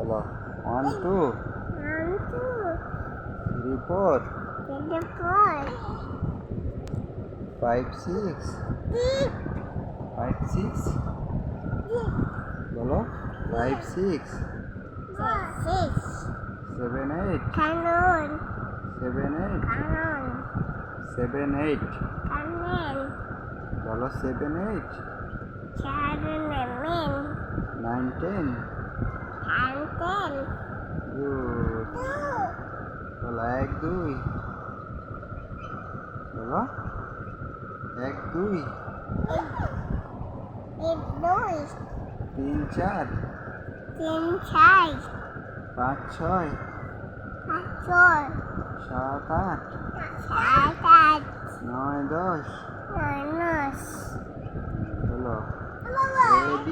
বলো 1 2 3 4 5 6 5 6 বলো 5 6 7 8 7 8 7 8 বলো 7 8 9 10 গুড বলো 1 2 বলো 1 2 3 4 5 6 7 8 9 10 বলো A B